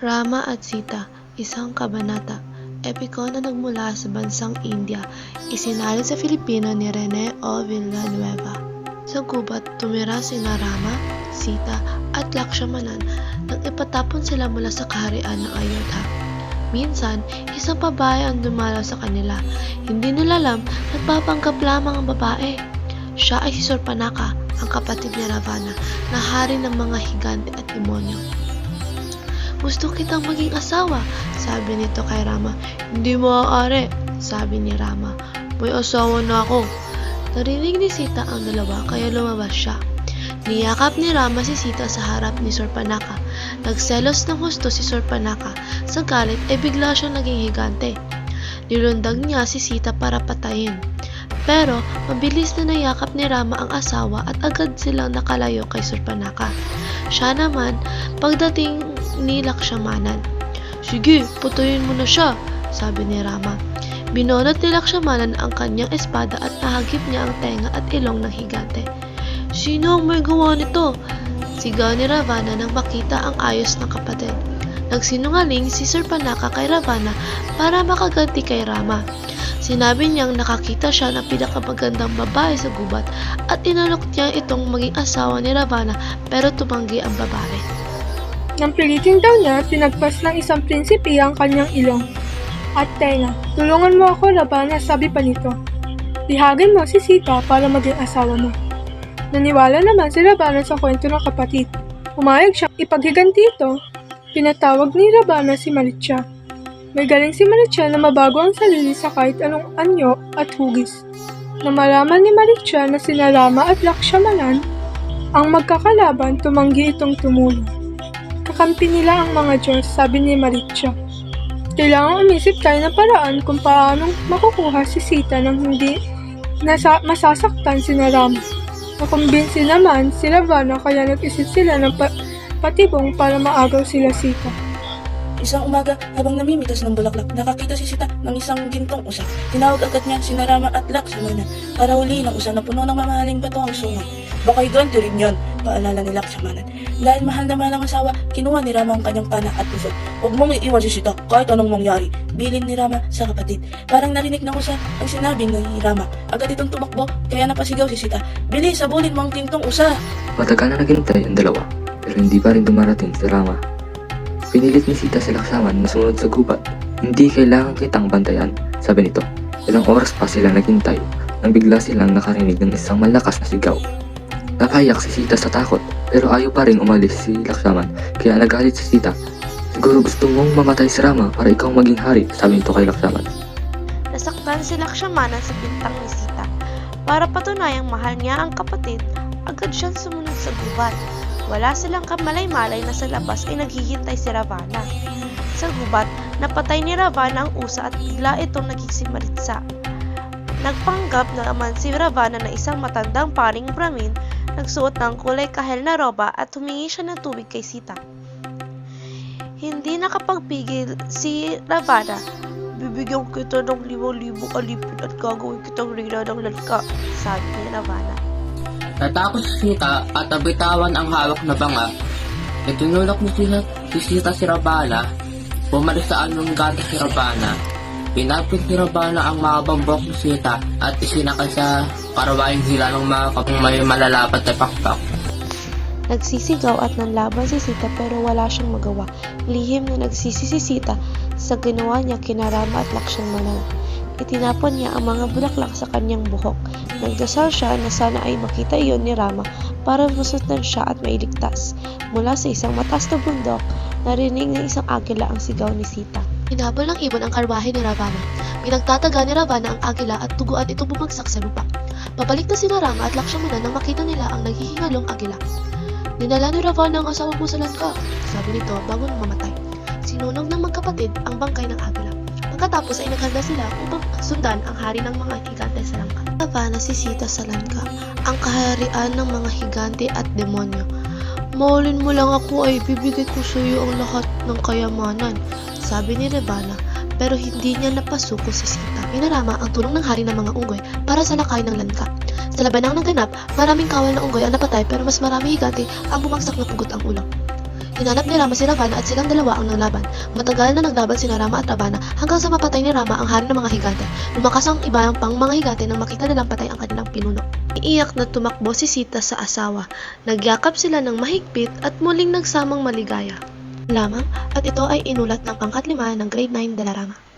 Rama at Sita, isang kabanata, epiko na nagmula sa bansang India, isinalin sa Filipino ni Rene O. Villanueva. Sa gubat, tumira sina Rama, Sita at Lakshmanan nang ipatapon sila mula sa kaharian ng Ayodhya. Minsan, isang babae ang dumalaw sa kanila. Hindi nila alam, nagpapanggap lamang ang babae. Siya ay si Surpanaka, ang kapatid ni Ravana, na hari ng mga higante at demonyo. "Gusto kitang maging asawa," sabi nito kay Rama. "Hindi maaari," sabi ni Rama. "May asawa na ako." Narinig ni Sita ang dalawa kaya lumabas siya. Niyakap ni Rama si Sita sa harap ni Surpanaka. Nagselos ng husto si Surpanaka. Sa galit ay bigla siyang naging higante. Nilundag niya si Sita para patayin. Pero mabilis na nayakap ni Rama ang asawa at agad silang nakalayo kay Surpanaka. Siya naman, pagdating ni Lakshmanan, "Sige, patayin mo na siya," sabi ni Rama. Binonot ni Lakshmanan ang kanyang espada at nahagip niya ang tenga at ilong ng higante. "Sino ang may gawa nito?" Sigaw ni Ravana nang makita ang ayos ng kapatid. Nagsinungaling si Surpanaka kay Ravana para makaganti kay Rama. Sinabi niyang nakakita siya ng pinakamagandang babae sa gubat at inalok niya itong maging asawa ni Ravana, pero tumanggi ang babae. Nang pilitin daw niya, tinagpas ng isang prinsipi ang kanyang ilong at tenga. "Tulungan mo ako, Ravana," sabi pa nito. "Lihagin mo si Sita para maging asawa mo." Naniwala naman si Ravana sa kwento ng kapatid. Umayag siyang ipaghiganti ito. Pinatawag ni Ravana si Maritya. May galing si Maritya na mabago ang sarili sa kahit anong anyo at hugis. Nang malaman ni Maritya na sina Rama at Lakshmanan ang magkakalaban, tumanggi itong tumulong. "Kakampi nila ang mga Diyos," sabi ni Maritya. "Kailangan umisip tayo ng paraan kung paanong makukuha si Sita nang hindi masasaktan sina Rama." Nakumbinsi naman si Ravana kaya nag-isip sila ng patibong para maagaw sila Sita. Isang umaga, habang namimitas ng bulaklak, nakakita si Sita ng isang gintong usa. Tinawag agad niya si Rama at Lakshmanan para huliin ang usa na puno ng mamahaling bato ang sungay. "Baka'y ganti rin yan," paalala ni Lakshmanan. Dahil mahal na mahal ang asawa, kinuha ni Rama ang kanyang pana at puso. "Huwag mong iiwan si Sita kahit anong mangyari," bilin ni Rama sa kapatid. Parang narinig ng usa ang sinabi ni Rama. Agad itong tumakbo, kaya napasigaw si Sita. "Bilis, sabulin mo ang gintong usa." Matagal na naghintay ang dalawa, pero hindi pa rin dumarating si Rama. Pinilit ni Sita si Lakshmanan na sumunod sa gubat. "Hindi kailangan kitang bantayan," sabi nito. Ilang oras pa sila naghintay nang bigla silang nakarinig ng isang malakas na sigaw. Napayak si Sita sa takot, pero ayaw pa rin umalis si Lakshmanan, kaya nagalit si Sita. "Siguro gusto mong mamatay si Rama para ikaw maging hari," sabi nito kay Lakshmanan. Nasaktan si Lakshmanan sa bintang ni Sita. Para patunayang mahal niya ang kapatid, agad siyang sumunod sa gubat. Wala silang kamalay-malay na sa labas ay naghihintay si Ravana. Sa gubat, napatay ni Ravana ang usa at bigla itong naging Maritsa. Nagpanggap naman si Ravana na isang matandang paring Brahmin, nagsuot ng kulay kahel na roba at humingi siya ng tubig kay Sita. Hindi nakapagpigil si Ravana. "Bibigyan kita ng 5,000 alipin at gagawin kitang reyna ng lalka," sabi ni Ravana. Natakot si Sita at nabitawan ang hawak na banga. Itinulak ni Sita si Ravana. Bumalik sa anong gata si Ravana. Pinapit ni Ravana ang mga bambok ni Sita at isinakay sa karawayang hila ng mga kapang may malalapat na pakpak. Nagsisigaw at nanlaban si Sita pero wala siyang magawa. Lihim na nagsisi si Sita sa ginawa niya kina Rama at Lakshmanan. Itinapon niya ang mga bulaklak sa kanyang buhok. Nagdasal siya na sana ay makita iyon ni Rama para masundan siya at mailigtas. Mula sa isang mataas na bundok, narinig ng isang agila ang sigaw ni Sita. Hinabol ng ibon ang karwahe ni Ravana. Pinagtataga ni Ravana ang agila at tuguan ito bumagsak sa lupa. Pabalik na sina Rama at Lakshmanan nang makita nila ang naghihingalong agila. "Dinala ni Ravana ang asawa mo sa langka," sabi nito bago mamatay. Sinunog ng magkapatid ang bangkay ng agila. Pagkatapos ay naghanda sila upang sundan ang hari ng mga higante sa langka. Ravana si Sita sa langka, ang kaharian ng mga higante at demonyo. "Mahalin mo lang ako ay bibigay ko sa iyo ang lahat ng kayamanan," sabi ni Ravana, pero hindi niya napasuko si Sita. Pinarama ang tulong ng hari ng mga unggoy para sa lakay ng langka. Sa labanang naganap, maraming kawal na unggoy ang napatay pero mas marami higante ang bumagsak na pugot ang ulo. Hinanap ni Rama si Ravana at silang dalawa ang naglaban. Matagal na naglaban sina Rama at Ravana hanggang sa mapatay ni Rama ang hari ng mga higante. Lumakas ang iba pang mga higante nang makita nilang patay ang kanilang pinuno. Iiyak na tumakbo si Sita sa asawa. Nagyakap sila ng mahigpit at muling nagsamang maligaya lamang, at ito ay inulat ng pangkat 5 ng grade 9 de la Rama.